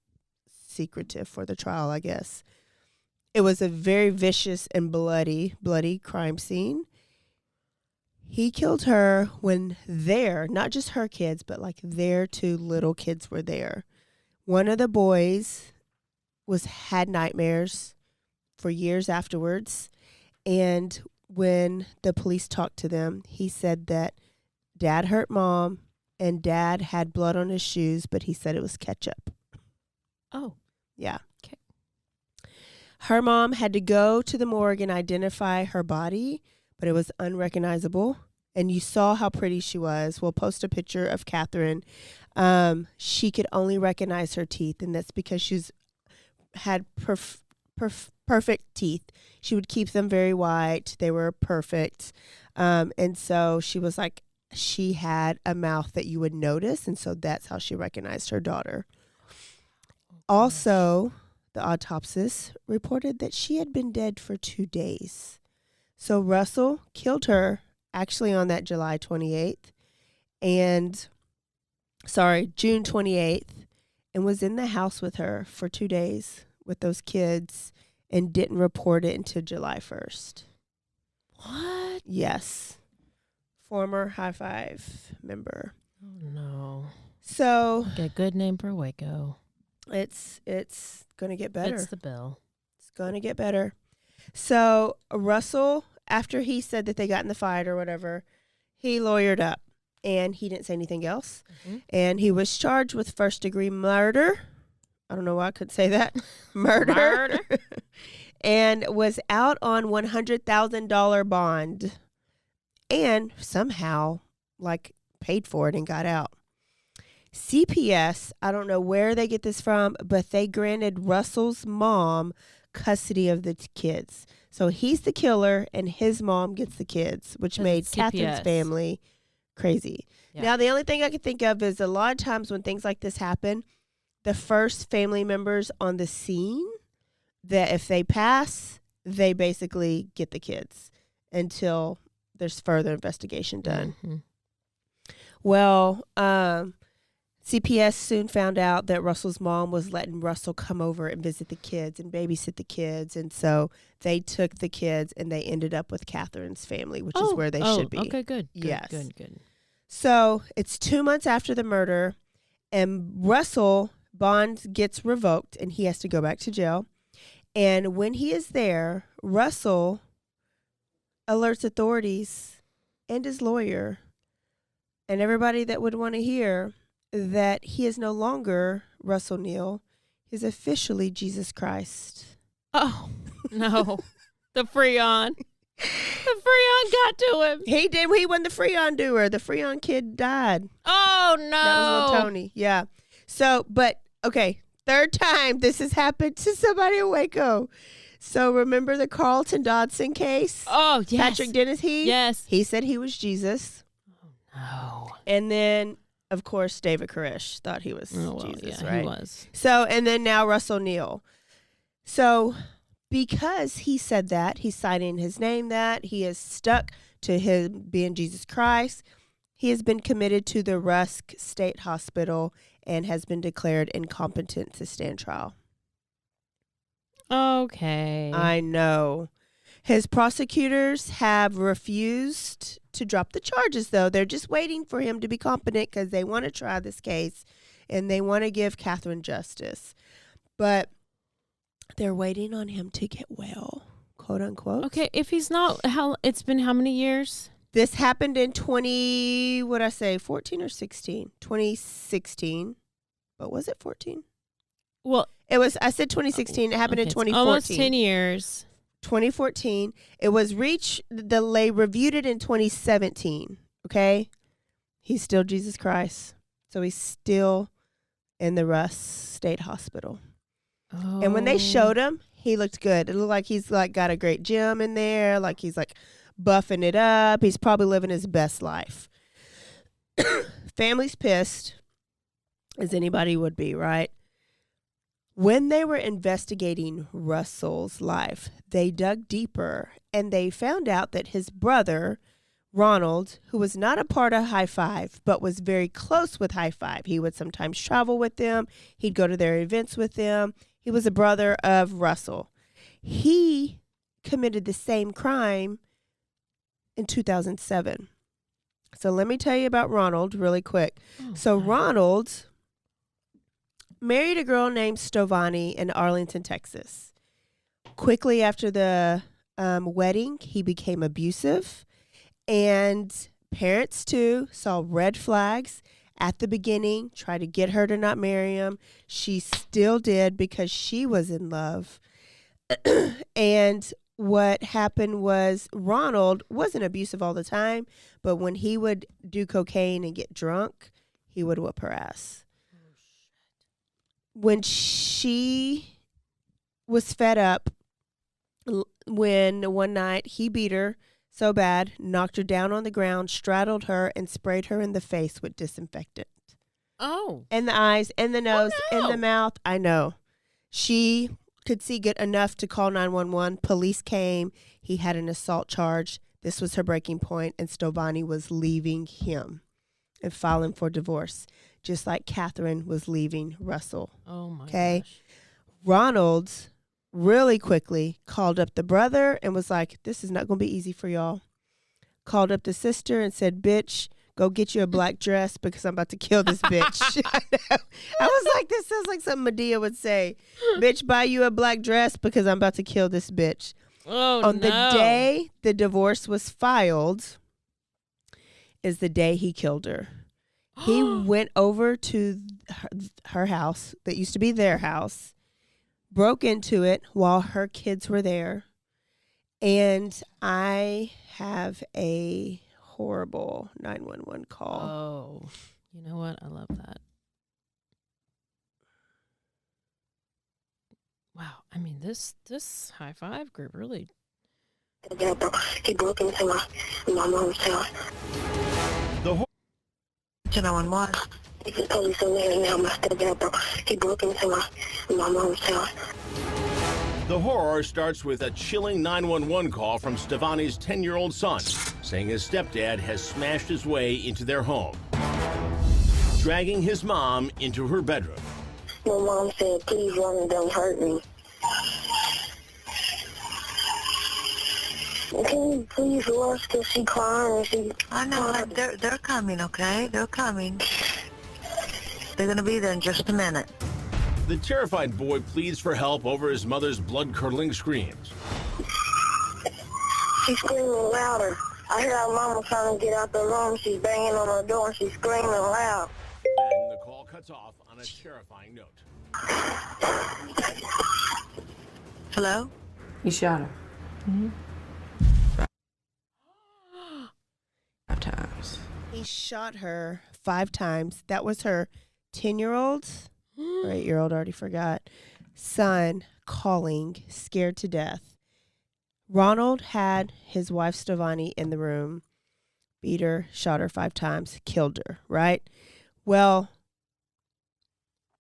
D: secretive for the trial, I guess. It was a very vicious and bloody crime scene. He killed her when not just her kids, but like their 2 little kids were there. One of the boys had nightmares for years afterwards. And when the police talked to them, he said that Dad hurt Mom and Dad had blood on his shoes, but he said it was ketchup.
F: Oh.
D: Yeah.
F: Okay.
D: Her mom had to go to the morgue and identify her body, but it was unrecognizable. And you saw how pretty she was. We'll post a picture of Catherine. She could only recognize her teeth, and that's because she's had perfect teeth. She would keep them very white. They were perfect. And so she was like, she had a mouth that you would notice. And so that's how she recognized her daughter. Also, the autopsist reported that she had been dead for 2 days. So Russell killed her actually on that June 28th, and was in the house with her for 2 days with those kids and didn't report it until July 1st.
F: What?
D: Yes. Former High Five member.
F: Oh, no.
D: So.
F: A good name for Waco.
D: It's going to get better.
F: It's the bill.
D: It's going to get better. So Russell, after he said that they got in the fight or whatever, he lawyered up and he didn't say anything else.
F: Mm-hmm.
D: And he was charged with first-degree murder. I don't know why I could say that. Murder. And was out on $100,000 bond and somehow paid for it and got out. CPS, I don't know where they get this from, but they granted Russell's mom custody of the kids. So he's the killer and his mom gets the kids, which made Catherine's family crazy. Yeah. Now, the only thing I can think of is a lot of times when things like this happen, the first family members on the scene, that if they pass, they basically get the kids until there's further investigation done.
F: Mm-hmm.
D: Well, CPS soon found out that Russell's mom was letting Russell come over and visit the kids and babysit the kids. And so they took the kids and they ended up with Catherine's family, which is where they should be.
F: Okay, good.
D: Yes.
F: Good.
D: So it's 2 months after the murder, and Russell bond gets revoked and he has to go back to jail. And when he is there, Russell alerts authorities and his lawyer and everybody that would want to hear that he is no longer Russell Neal. He's officially Jesus Christ.
F: Oh, no. The Freon. The Freon got to him.
D: He did. He wasn't the Freon doer. The Freon kid died.
F: Oh, no.
D: That was little Tony. Yeah. So, but, okay. Third time this has happened to somebody in Waco. So remember the Carlton Dodson case?
F: Oh, yes.
D: Patrick Dennis Heath?
F: Yes.
D: He said he was Jesus.
F: Oh, no.
D: And then, of course, David Koresh thought he was Jesus, right?
F: He was.
D: So, and then now Russell Neal. So because he said that, he's signing his name that, he is stuck to him being Jesus Christ. He has been committed to the Rusk State Hospital and has been declared incompetent to stand trial.
F: Okay.
D: I know. His prosecutors have refused to drop the charges, though. They're just waiting for him to be competent because they want to try this case and they want to give Catherine justice. But they're waiting on him to get well, quote unquote.
F: Okay, if he's not, it's been how many years?
D: This happened in 14 or 16? 2016. But was it 14?
F: Well,
D: it was, I said 2016. It happened in 2014.
F: Almost 10 years.
D: 2014. It was they reviewed it in 2017. Okay? He's still Jesus Christ. So he's still in the Russ State Hospital.
F: Oh.
D: And when they showed him, he looked good. It looked like he's got a great gym in there. Like he's buffing it up. He's probably living his best life. Family's pissed, as anybody would be, right? When they were investigating Russell's life, they dug deeper and they found out that his brother, Ronald, who was not a part of High Five, but was very close with High Five. He would sometimes travel with them. He'd go to their events with them. He was a brother of Russell. He committed the same crime in 2007. So let me tell you about Ronald really quick. Oh, so Ronald married a girl named Stovani in Arlington, Texas. Quickly after the wedding, he became abusive. And parents, too, saw red flags at the beginning, tried to get her to not marry him. She still did because she was in love. And what happened was Ronald wasn't abusive all the time, but when he would do cocaine and get drunk, he would whoop her ass. Oh, shit. When she was fed up, when one night he beat her so bad, knocked her down on the ground, straddled her, and sprayed her in the face with disinfectant.
F: Oh.
D: In the eyes, in the nose, in the mouth. I know. She could see good enough to call 911. Police came. He had an assault charge. This was her breaking point, and Stovani was leaving him and filing for divorce, just like Catherine was leaving Russell.
F: Oh, my
D: gosh. Ronald really quickly called up the brother and was like, this is not going to be easy for y'all. Called up the sister and said, bitch, go get you a black dress because I'm about to kill this bitch. I was like, this sounds like something Medea would say. Bitch, buy you a black dress because I'm about to kill this bitch.
F: Oh,
D: On the day the divorce was filed is the day he killed her. He went over to her house that used to be their house, broke into it while her kids were there, and I have a horrible 911 call.
F: Oh, you know what? I love that. Wow. I mean, this high five group really.
P: He broke into my mom's house.
I: The
P: 911. The police are there now. My stepdad, bro. He broke into my mom's house.
Q: The horror starts with a chilling 911 call from Stevani's 10-year-old son, saying his stepdad has smashed his way into their home, dragging his mom into her bedroom.
P: My mom said, please run and don't hurt me. Can you please rush because she crying and I know, they're coming, okay? They're coming. They're going to be there in just a minute.
Q: The terrified boy pleads for help over his mother's blood-curdling screams.
P: She's screaming louder. I hear our mama trying to get out the room. She's banging on her door and she's screaming loud.
Q: Then the call cuts off on a terrifying note.
P: Hello?
R: He shot her.
D: Mm-hmm.
R: 5 times.
D: He shot her 5 times. That was her 10-year-old, or 8-year-old, already forgot, son calling, scared to death. Ronald had his wife Stevani in the room, beat her, shot her 5 times, killed her, right? Well,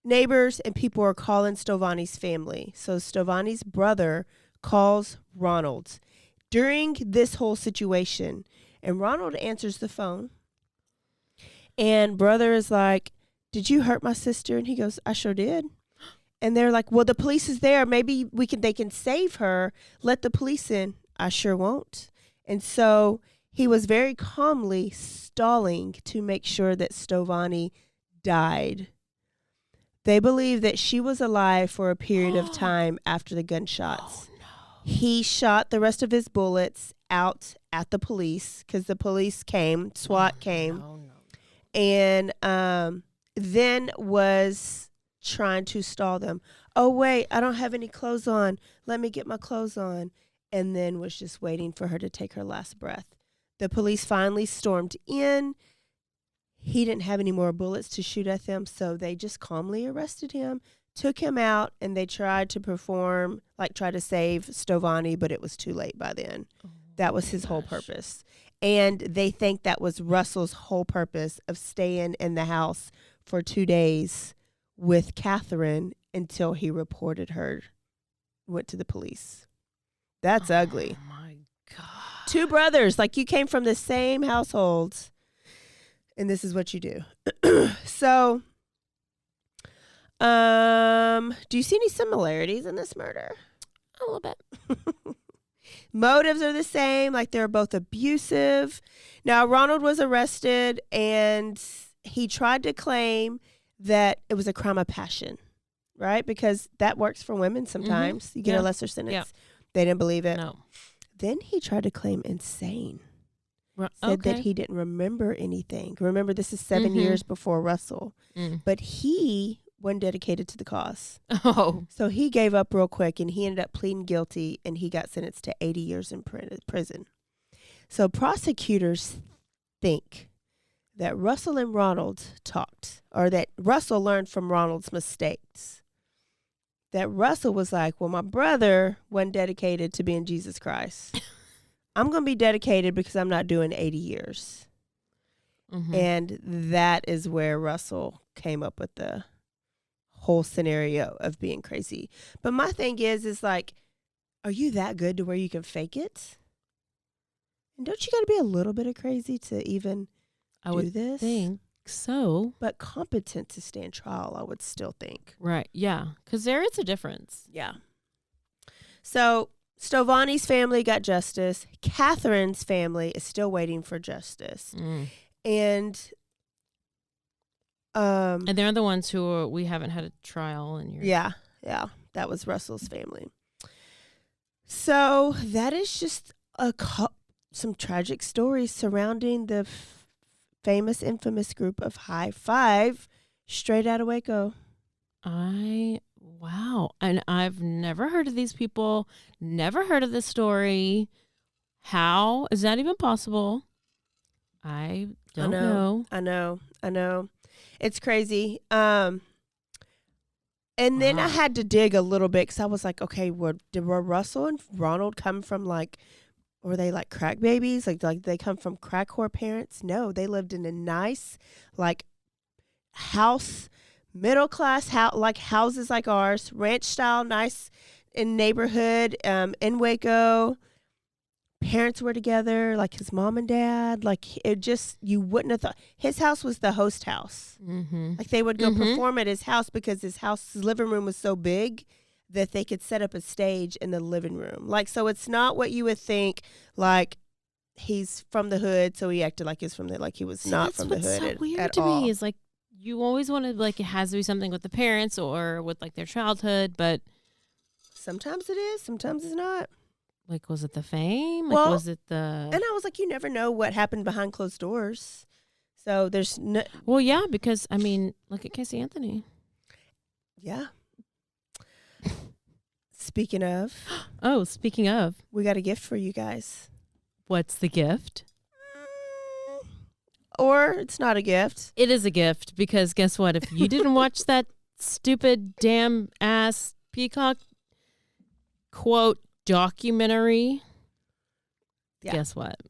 D: neighbors and people are calling Stevani's family. So Stevani's brother calls Ronald during this whole situation, and Ronald answers the phone. And brother is like, did you hurt my sister? And he goes, I sure did. And they're like, well, the police is there. Maybe they can save her. Let the police in. I sure won't. And so he was very calmly stalling to make sure that Stevani died. They believe that she was alive for a period of time after the gunshots. Oh, no. He shot the rest of his bullets out at the police because the police came, SWAT came, and then was trying to stall them. Oh, wait, I don't have any clothes on. Let me get my clothes on. And then was just waiting for her to take her last breath. The police finally stormed in. He didn't have any more bullets to shoot at them, so they just calmly arrested him, took him out, and they tried to try to save Stevani, but it was too late by then. Oh, that was his whole purpose. And they think that was Russell's whole purpose of staying in the house for 2 days with Catherine until he reported her, went to the police. That's ugly.
F: Oh, my God.
D: 2 brothers, like you came from the same household, and this is what you do. So, do you see any similarities in this murder?
F: A little bit.
D: Motives are the same, like they're both abusive. Now, Ronald was arrested, and he tried to claim that it was a crime of passion, right? Because that works for women sometimes. Mm-hmm. You get a lesser sentence. Yeah. They didn't believe it.
F: No.
D: Then he tried to claim insane. Said that he didn't remember anything. Remember, this is 7 years before Russell. But he wasn't dedicated to the cause.
F: Oh.
D: So he gave up real quick, and he ended up pleading guilty, and he got sentenced to 80 years in prison. So prosecutors think that Russell and Ronald talked, or that Russell learned from Ronald's mistakes. That Russell was like, well, my brother wasn't dedicated to being Jesus Christ. I'm going to be dedicated because I'm not doing 80 years. Mm-hmm. And that is where Russell came up with the whole scenario of being crazy. But my thing is like, are you that good to where you can fake it? And don't you got to be a little bit of crazy to even do this?
F: I think so.
D: But competent to stand trial, I would still think.
F: Right. Yeah. Because there is a difference.
D: Yeah. So Stevani's family got justice. Catherine's family is still waiting for justice. And
F: they're the ones who we haven't had a trial in your.
D: Yeah, that was Russell's family. So that is just some tragic stories surrounding the famous, infamous group of High Five, straight out of Waco.
F: Wow. And I've never heard of these people, never heard of this story. How is that even possible? I don't know.
D: I know. It's crazy. And then I had to dig a little bit because I was like, okay, did Russell and Ronald come from were they like crack babies? Like they come from crack whore parents? No, they lived in a nice house, middle class house, like houses like ours, ranch style, nice in neighborhood, in Waco. Parents were together, like his mom and dad. Like you wouldn't have thought his house was the host house.
F: Mm-hmm.
D: Like they would go perform at his house because his living room was so big that they could set up a stage in the living room. Like, so it's not what you would think, like he's from the hood, so he acted like he's from like he was not from the hood
F: so weird
D: at
F: to
D: all.
F: me is like you always wanted like it has to be something with the parents or with like their childhood, but
D: sometimes it is, sometimes it's not.
F: Like, was it the fame? Like,
D: Well,
F: was it the?
D: And I was like, you never know what happened behind closed doors. So there's no.
F: Well, yeah, because I mean, look at Casey Anthony.
D: Yeah. Speaking of.
F: Speaking of.
D: We got a gift for you guys.
F: What's the gift?
D: Or it's not a gift.
F: It is a gift because guess what? If you didn't watch that stupid damn ass Peacock quote documentary, guess what?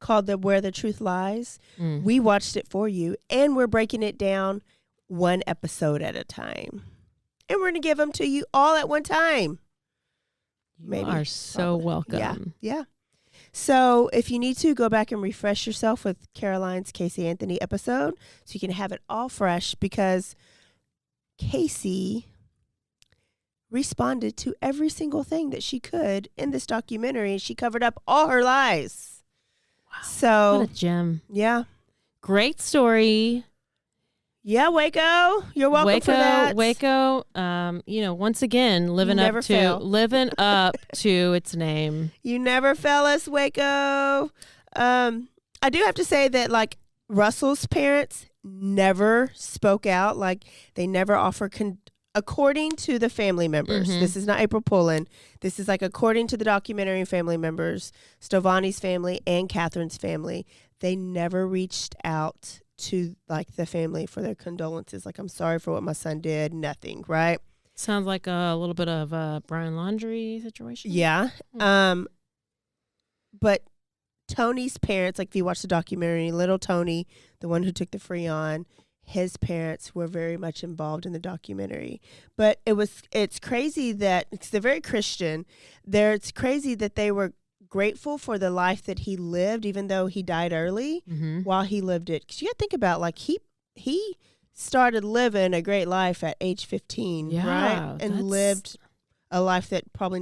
D: Called Where the Truth Lies. We watched it for you, and we're breaking it down one episode at a time. And we're going to give them to you all at one time.
F: You are so welcome.
D: Yeah. So if you need to, go back and refresh yourself with Caroline's Casey Anthony episode so you can have it all fresh, because Casey responded to every single thing that she could in this documentary. She covered up all her lies.
F: Wow.
D: So
F: what a gem.
D: Yeah.
F: Great story.
D: Yeah, Waco. You're welcome for that.
F: Waco, once again, living up to its name.
D: You never fail us, Waco. I do have to say that, like, Russell's parents never spoke out. Like, they never offer according to the family members.
F: Mm-hmm.
D: This is not April Pullen. This is like according to the documentary family members, Stovani's family and Catherine's family. They never reached out to like the family for their condolences. Like, I'm sorry for what my son did. Nothing, right?
F: Sounds like a little bit of a Brian Laundrie situation.
D: Yeah. But Tony's parents, like if you watch the documentary, little Tony, the one who took the Freon, his parents were very much involved in the documentary. But it's crazy that, because they're very Christian, it's crazy that they were grateful for the life that he lived, even though he died early, while he lived it. Because you got to think about, like, he started living a great life at age 15, right? And lived a life that probably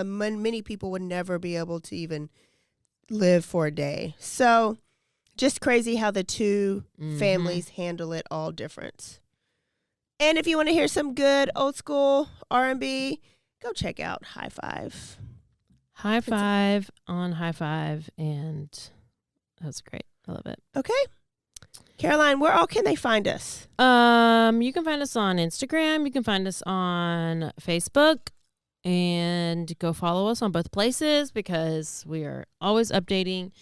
D: many people would never be able to even live for a day. So just crazy how the two families handle it all different. And if you want to hear some good old school R&B, go check out High Five.
F: High Five on High Five, and that's great. I love it.
D: Okay. Caroline, where all can they find us?
F: You can find us on Instagram. You can find us on Facebook. And go follow us on both places because we are always updating.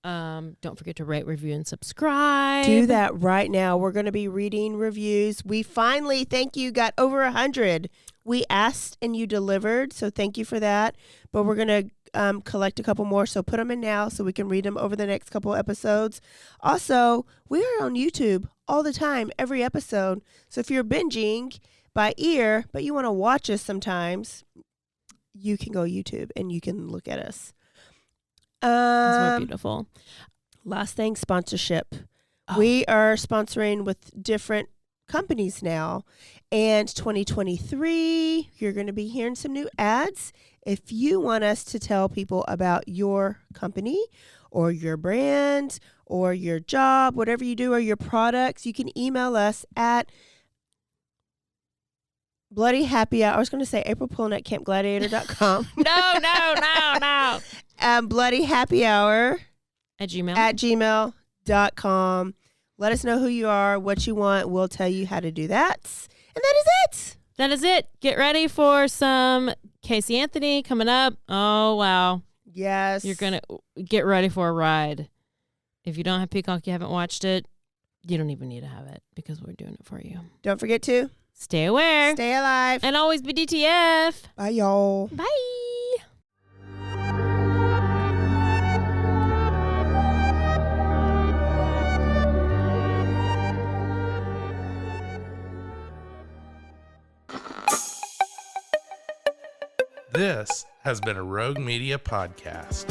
F: Don't forget to rate, review, and subscribe.
D: Do that right now. We're going to be reading reviews. We finally, thank you, got over 100. We asked and you delivered, so thank you for that. But we're going to collect a couple more, so put them in now so we can read them over the next couple episodes. Also, we are on YouTube all the time, every episode. So if you're binging by ear, but you want to watch us sometimes, you can go YouTube and you can look at us.
F: That's beautiful.
D: Last thing, sponsorship. We are sponsoring with different companies now. And 2023, you're going to be hearing some new ads. If you want us to tell people about your company or your brand or your job, whatever you do, or your products, you can email us at BloodyHappyHour. I was going to say April Pullen at CampGladiator.com.
F: No.
D: BloodyHappyHour
F: At Gmail.
D: At gmail.com. Let us know who you are, what you want. We'll tell you how to do that. And that is it.
F: That is it. Get ready for some Casey Anthony coming up. Oh, wow.
D: Yes.
F: You're going to get ready for a ride. If you don't have Peacock, you haven't watched it, you don't even need to have it because we're doing it for you.
D: Don't forget to
F: stay aware.
D: Stay alive.
F: And always be DTF.
D: Bye, y'all.
F: Bye.
S: This has been a Rogue Media podcast.